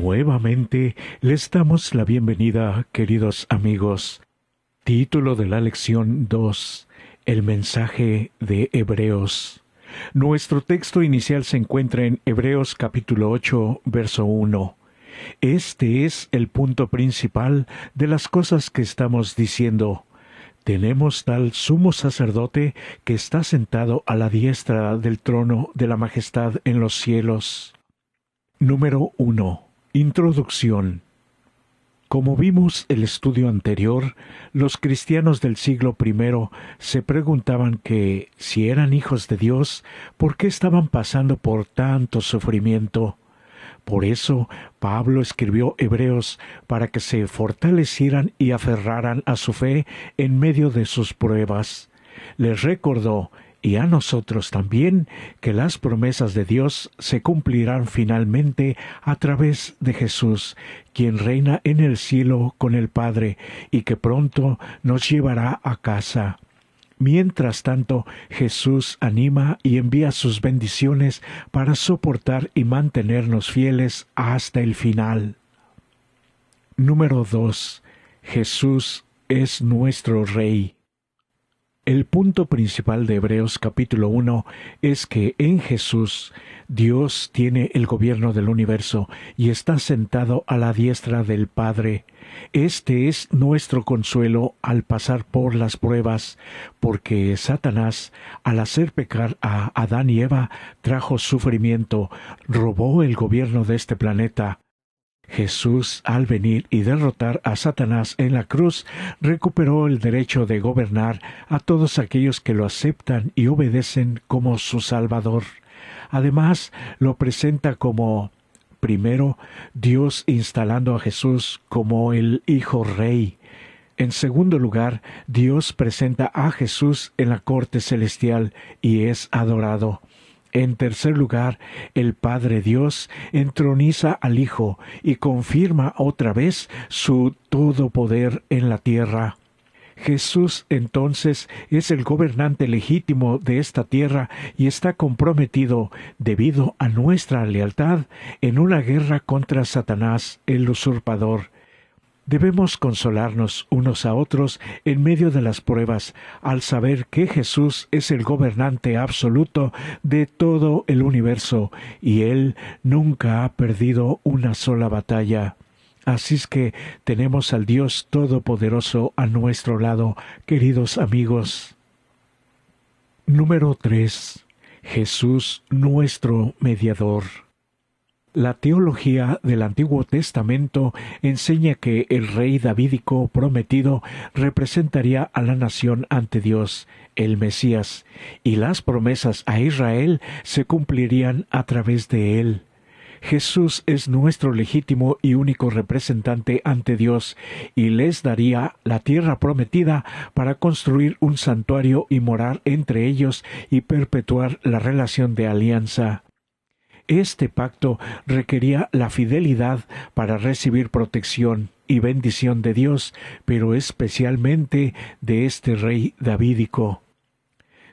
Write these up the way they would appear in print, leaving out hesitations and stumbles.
Nuevamente les damos la bienvenida, queridos amigos. Título de la lección 2: El mensaje de Hebreos. Nuestro texto inicial se encuentra en Hebreos capítulo 8, verso 1. Este es el punto principal de las cosas que estamos diciendo. Tenemos tal sumo sacerdote que está sentado a la diestra del trono de la majestad en los cielos. Número 1. Introducción. Como vimos el estudio anterior, los cristianos del siglo I se preguntaban que, si eran hijos de Dios, ¿por qué estaban pasando por tanto sufrimiento? Por eso, Pablo escribió Hebreos para que se fortalecieran y aferraran a su fe en medio de sus pruebas. Les recordó, y a nosotros también, que las promesas de Dios se cumplirán finalmente a través de Jesús, quien reina en el cielo con el Padre, y que pronto nos llevará a casa. Mientras tanto, Jesús anima y envía sus bendiciones para soportar y mantenernos fieles hasta el final. Número 2. Jesús es nuestro Rey. El punto principal de Hebreos capítulo 1 es que en Jesús Dios tiene el gobierno del universo y está sentado a la diestra del Padre. Este es nuestro consuelo al pasar por las pruebas, porque Satanás, al hacer pecar a Adán y Eva, trajo sufrimiento, robó el gobierno de este planeta. Jesús, al venir y derrotar a Satanás en la cruz, recuperó el derecho de gobernar a todos aquellos que lo aceptan y obedecen como su Salvador. Además, lo presenta como, primero, Dios instalando a Jesús como el Hijo Rey. En segundo lugar, Dios presenta a Jesús en la corte celestial y es adorado. En tercer lugar, el Padre Dios entroniza al Hijo y confirma otra vez su todo poder en la tierra. Jesús entonces es el gobernante legítimo de esta tierra y está comprometido, debido a nuestra lealtad, en una guerra contra Satanás, el usurpador. Debemos consolarnos unos a otros en medio de las pruebas, al saber que Jesús es el gobernante absoluto de todo el universo, y Él nunca ha perdido una sola batalla. Así es que tenemos al Dios Todopoderoso a nuestro lado, queridos amigos. Número 3. Jesús, nuestro mediador. La teología del Antiguo Testamento enseña que el rey davídico prometido representaría a la nación ante Dios, el Mesías, y las promesas a Israel se cumplirían a través de él. Jesús es nuestro legítimo y único representante ante Dios, y les daría la tierra prometida para construir un santuario y morar entre ellos y perpetuar la relación de alianza. Este pacto requería la fidelidad para recibir protección y bendición de Dios, pero especialmente de este rey davídico.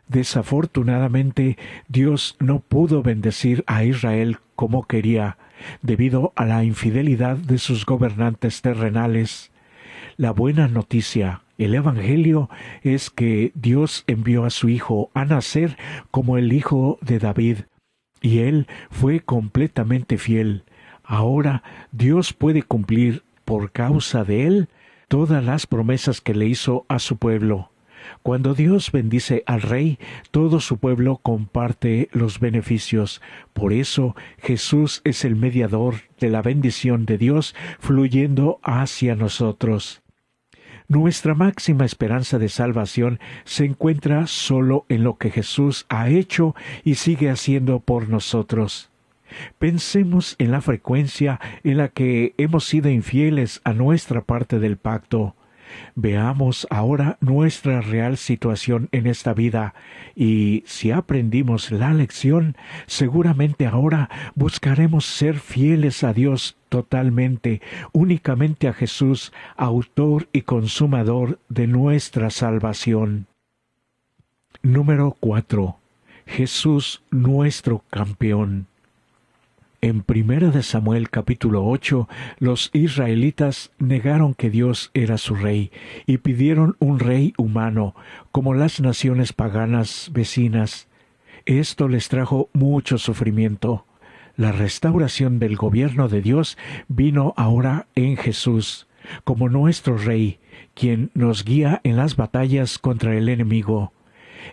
Desafortunadamente, Dios no pudo bendecir a Israel como quería, debido a la infidelidad de sus gobernantes terrenales. La buena noticia, el Evangelio, es que Dios envió a su Hijo a nacer como el Hijo de David, y Él fue completamente fiel. Ahora Dios puede cumplir, por causa de Él, todas las promesas que le hizo a su pueblo. Cuando Dios bendice al Rey, todo su pueblo comparte los beneficios. Por eso Jesús es el mediador de la bendición de Dios fluyendo hacia nosotros. Nuestra máxima esperanza de salvación se encuentra solo en lo que Jesús ha hecho y sigue haciendo por nosotros. Pensemos en la frecuencia en la que hemos sido infieles a nuestra parte del pacto. Veamos ahora nuestra real situación en esta vida, y si aprendimos la lección, seguramente ahora buscaremos ser fieles a Dios totalmente, únicamente a Jesús, autor y consumador de nuestra salvación. Número 4. Jesús, nuestro campeón. En 1 capítulo 8, los israelitas negaron que Dios era su rey y pidieron un rey humano, como las naciones paganas vecinas. Esto les trajo mucho sufrimiento. La restauración del gobierno de Dios vino ahora en Jesús, como nuestro rey, quien nos guía en las batallas contra el enemigo.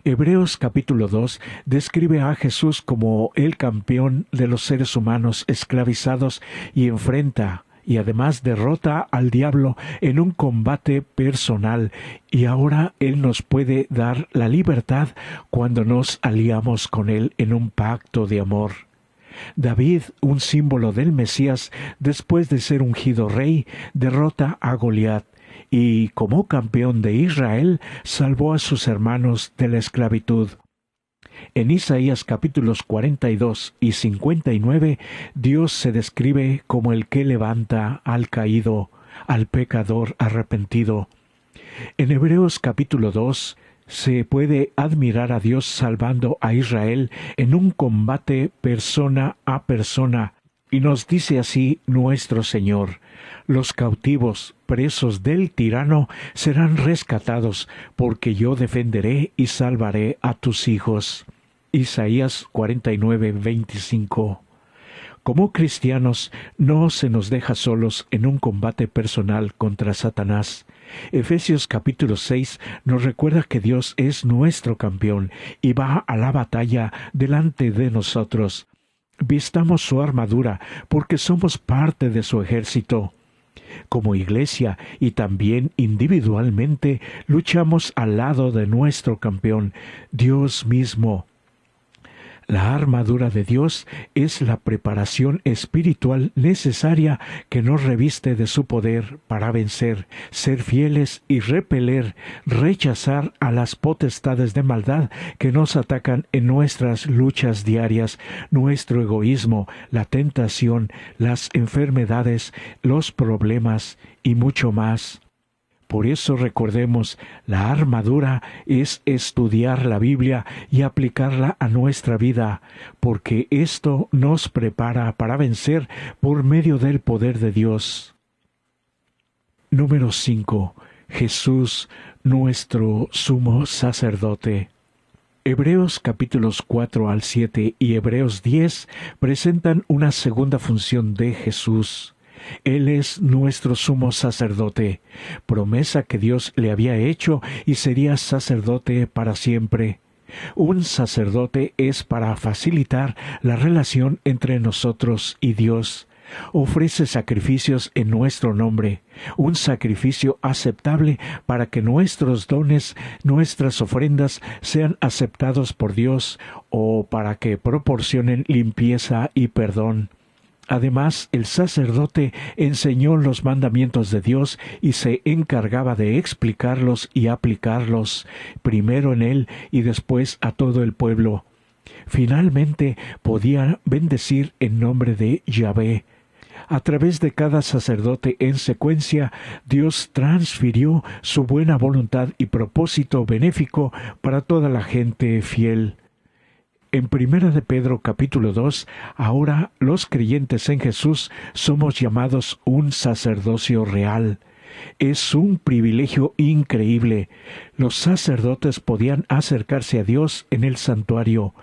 Hebreos capítulo 2 describe a Jesús como el campeón de los seres humanos esclavizados y enfrenta y además derrota al diablo en un combate personal, y ahora Él nos puede dar la libertad cuando nos aliamos con Él en un pacto de amor. David, un símbolo del Mesías, después de ser ungido rey, derrota a Goliat, y como campeón de Israel, salvó a sus hermanos de la esclavitud. En Isaías capítulos 42 y 59, Dios se describe como el que levanta al caído, al pecador arrepentido. En Hebreos capítulo 2, se puede admirar a Dios salvando a Israel en un combate persona a persona, y nos dice así nuestro Señor: los cautivos, presos del tirano, serán rescatados, porque yo defenderé y salvaré a tus hijos. Isaías 49:25. Como cristianos, no se nos deja solos en un combate personal contra Satanás. Efesios capítulo 6 nos recuerda que Dios es nuestro campeón y va a la batalla delante de nosotros. Vistamos su armadura, porque somos parte de su ejército. Como iglesia y también individualmente, luchamos al lado de nuestro campeón, Dios mismo. La armadura de Dios es la preparación espiritual necesaria que nos reviste de su poder para vencer, ser fieles y repeler, rechazar a las potestades de maldad que nos atacan en nuestras luchas diarias, nuestro egoísmo, la tentación, las enfermedades, los problemas y mucho más. Por eso recordemos, la armadura es estudiar la Biblia y aplicarla a nuestra vida, porque esto nos prepara para vencer por medio del poder de Dios. Número 5. Jesús, nuestro sumo sacerdote. Hebreos capítulos 4 al 7 y Hebreos 10 presentan una segunda función de Jesús. Él es nuestro sumo sacerdote, promesa que Dios le había hecho, y sería sacerdote para siempre. Un sacerdote es para facilitar la relación entre nosotros y Dios. Ofrece sacrificios en nuestro nombre, un sacrificio aceptable para que nuestros dones, nuestras ofrendas sean aceptados por Dios, o para que proporcionen limpieza y perdón. Además, el sacerdote enseñó los mandamientos de Dios y se encargaba de explicarlos y aplicarlos, primero en él y después a todo el pueblo. Finalmente, podía bendecir en nombre de Yahvé. A través de cada sacerdote en secuencia, Dios transfirió su buena voluntad y propósito benéfico para toda la gente fiel. En 1 de Pedro capítulo 2, ahora los creyentes en Jesús somos llamados un sacerdocio real. Es un privilegio increíble. Los sacerdotes podían acercarse a Dios en el santuario.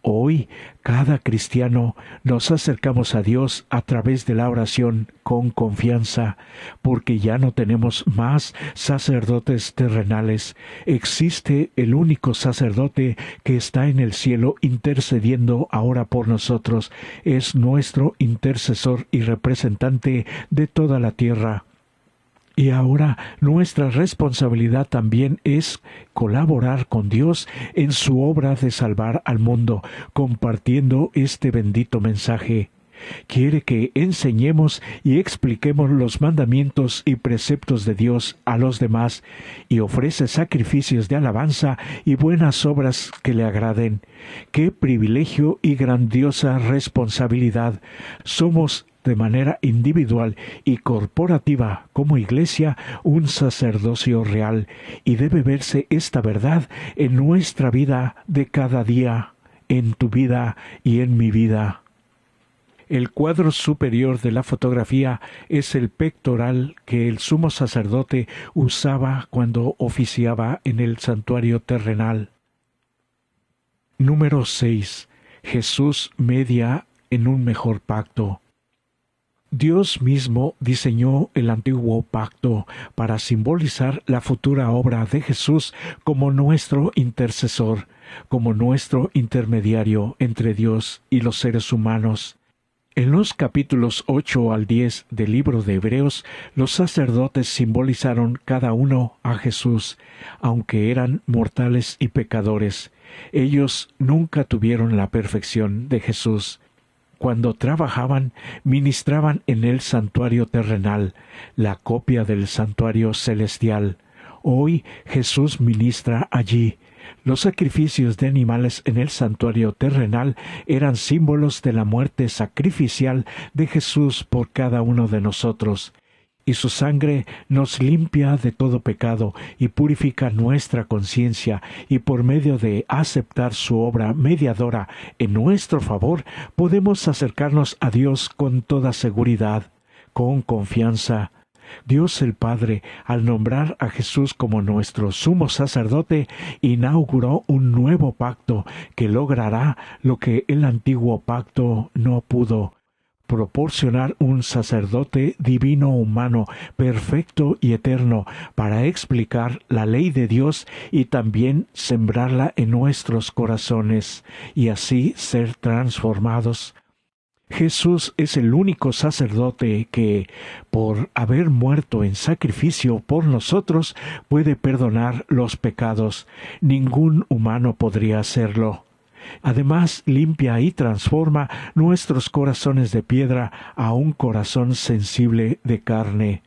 Hoy, cada cristiano nos acercamos a Dios a través de la oración con confianza, porque ya no tenemos más sacerdotes terrenales. Existe el único sacerdote que está en el cielo intercediendo ahora por nosotros. Es nuestro intercesor y representante de toda la tierra. Y ahora nuestra responsabilidad también es colaborar con Dios en su obra de salvar al mundo, compartiendo este bendito mensaje. Quiere que enseñemos y expliquemos los mandamientos y preceptos de Dios a los demás, y ofrece sacrificios de alabanza y buenas obras que le agraden. ¡Qué privilegio y grandiosa responsabilidad! Somos de manera individual y corporativa como iglesia un sacerdocio real, y debe verse esta verdad en nuestra vida de cada día, en tu vida y en mi vida. El cuadro superior de la fotografía es el pectoral que el sumo sacerdote usaba cuando oficiaba en el santuario terrenal. Número 6. Jesús media en un mejor pacto. Dios mismo diseñó el antiguo pacto para simbolizar la futura obra de Jesús como nuestro intercesor, como nuestro intermediario entre Dios y los seres humanos. En los capítulos 8 al 10 del libro de Hebreos, los sacerdotes simbolizaron cada uno a Jesús, aunque eran mortales y pecadores. Ellos nunca tuvieron la perfección de Jesús. Cuando trabajaban, ministraban en el santuario terrenal, la copia del santuario celestial. Hoy Jesús ministra allí. Los sacrificios de animales en el santuario terrenal eran símbolos de la muerte sacrificial de Jesús por cada uno de nosotros, y su sangre nos limpia de todo pecado y purifica nuestra conciencia, y por medio de aceptar su obra mediadora en nuestro favor, podemos acercarnos a Dios con toda seguridad, con confianza. Dios el Padre, al nombrar a Jesús como nuestro sumo sacerdote, inauguró un nuevo pacto que logrará lo que el antiguo pacto no pudo: proporcionar un sacerdote divino humano, perfecto y eterno, para explicar la ley de Dios y también sembrarla en nuestros corazones, y así ser transformados. Jesús es el único sacerdote que, por haber muerto en sacrificio por nosotros, puede perdonar los pecados. Ningún humano podría hacerlo. Además, limpia y transforma nuestros corazones de piedra a un corazón sensible de carne.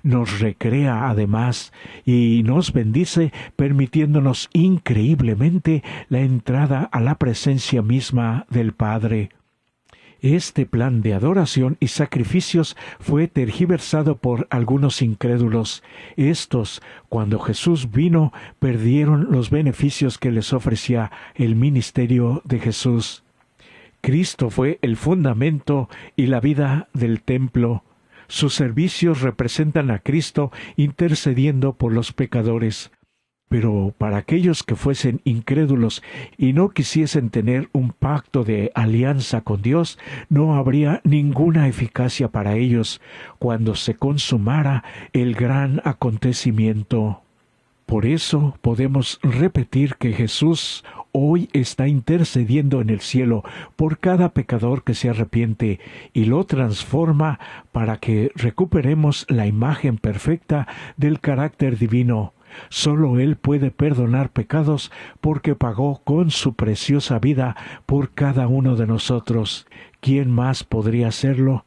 Nos recrea además y nos bendice, permitiéndonos increíblemente la entrada a la presencia misma del Padre. Este plan de adoración y sacrificios fue tergiversado por algunos incrédulos. Estos, cuando Jesús vino, perdieron los beneficios que les ofrecía el ministerio de Jesús. Cristo fue el fundamento y la vida del templo. Sus servicios representan a Cristo intercediendo por los pecadores. Pero para aquellos que fuesen incrédulos y no quisiesen tener un pacto de alianza con Dios, no habría ninguna eficacia para ellos cuando se consumara el gran acontecimiento. Por eso podemos repetir que Jesús hoy está intercediendo en el cielo por cada pecador que se arrepiente y lo transforma para que recuperemos la imagen perfecta del carácter divino. Solo Él puede perdonar pecados porque pagó con su preciosa vida por cada uno de nosotros. ¿Quién más podría hacerlo?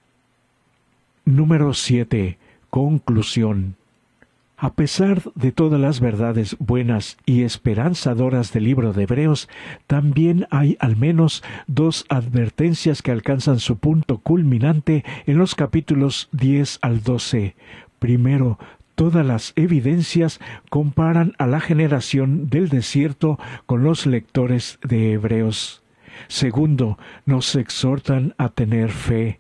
Número 7. Conclusión. A pesar de todas las verdades buenas y esperanzadoras del libro de Hebreos, también hay al menos dos advertencias que alcanzan su punto culminante en los capítulos 10 al 12. Primero, todas las evidencias comparan a la generación del desierto con los lectores de Hebreos. Segundo, nos exhortan a tener fe.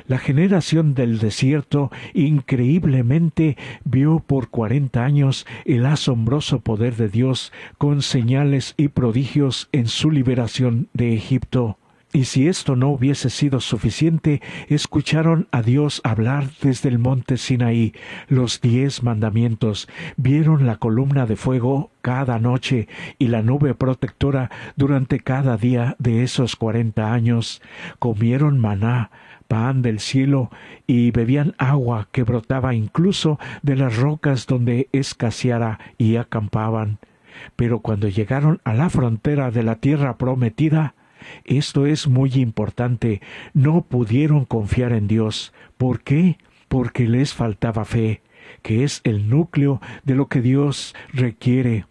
La generación del desierto increíblemente vio por 40 años el asombroso poder de Dios con señales y prodigios en su liberación de Egipto. Y si esto no hubiese sido suficiente, escucharon a Dios hablar desde el monte Sinaí los 10 mandamientos, vieron la columna de fuego cada noche y la nube protectora durante cada día de esos 40 años, comieron maná, pan del cielo, y bebían agua que brotaba incluso de las rocas donde escaseara, y acampaban. Pero cuando llegaron a la frontera de la tierra prometida, esto es muy importante, no pudieron confiar en Dios. ¿Por qué? Porque les faltaba fe, que es el núcleo de lo que Dios requiere.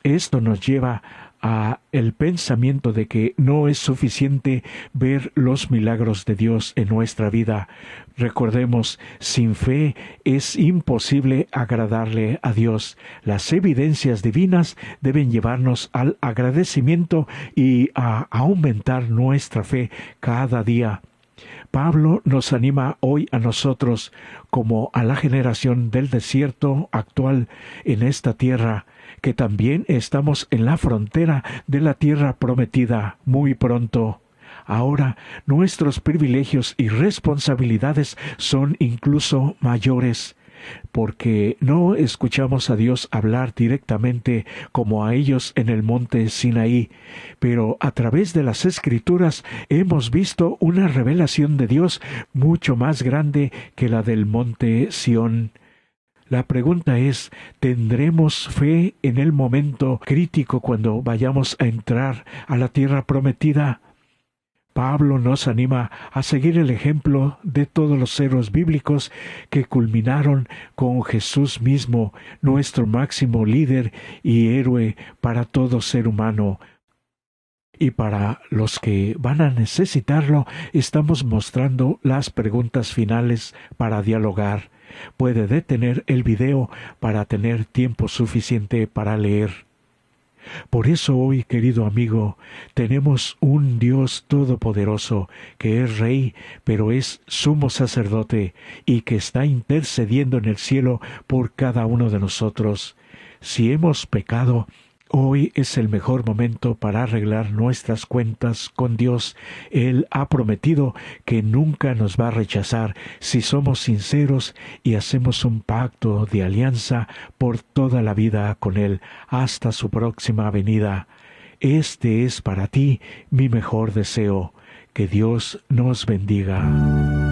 Esto nos lleva a el pensamiento de que no es suficiente ver los milagros de Dios en nuestra vida. Recordemos, sin fe es imposible agradarle a Dios. Las evidencias divinas deben llevarnos al agradecimiento y a aumentar nuestra fe cada día. Pablo nos anima hoy a nosotros, como a la generación del desierto actual en esta tierra, que también estamos en la frontera de la tierra prometida muy pronto. Ahora nuestros privilegios y responsabilidades son incluso mayores, porque no escuchamos a Dios hablar directamente como a ellos en el monte Sinaí, pero a través de las Escrituras hemos visto una revelación de Dios mucho más grande que la del monte Sión. La pregunta es, ¿tendremos fe en el momento crítico cuando vayamos a entrar a la tierra prometida? Pablo nos anima a seguir el ejemplo de todos los héroes bíblicos que culminaron con Jesús mismo, nuestro máximo líder y héroe para todo ser humano. Y para los que van a necesitarlo, estamos mostrando las preguntas finales para dialogar. Puede detener el video para tener tiempo suficiente para leer. Por eso hoy, querido amigo, tenemos un Dios todopoderoso, que es Rey, pero es sumo sacerdote, y que está intercediendo en el cielo por cada uno de nosotros. Si hemos pecado, hoy es el mejor momento para arreglar nuestras cuentas con Dios. Él ha prometido que nunca nos va a rechazar si somos sinceros y hacemos un pacto de alianza por toda la vida con Él hasta su próxima venida. Este es para ti mi mejor deseo. Que Dios nos bendiga.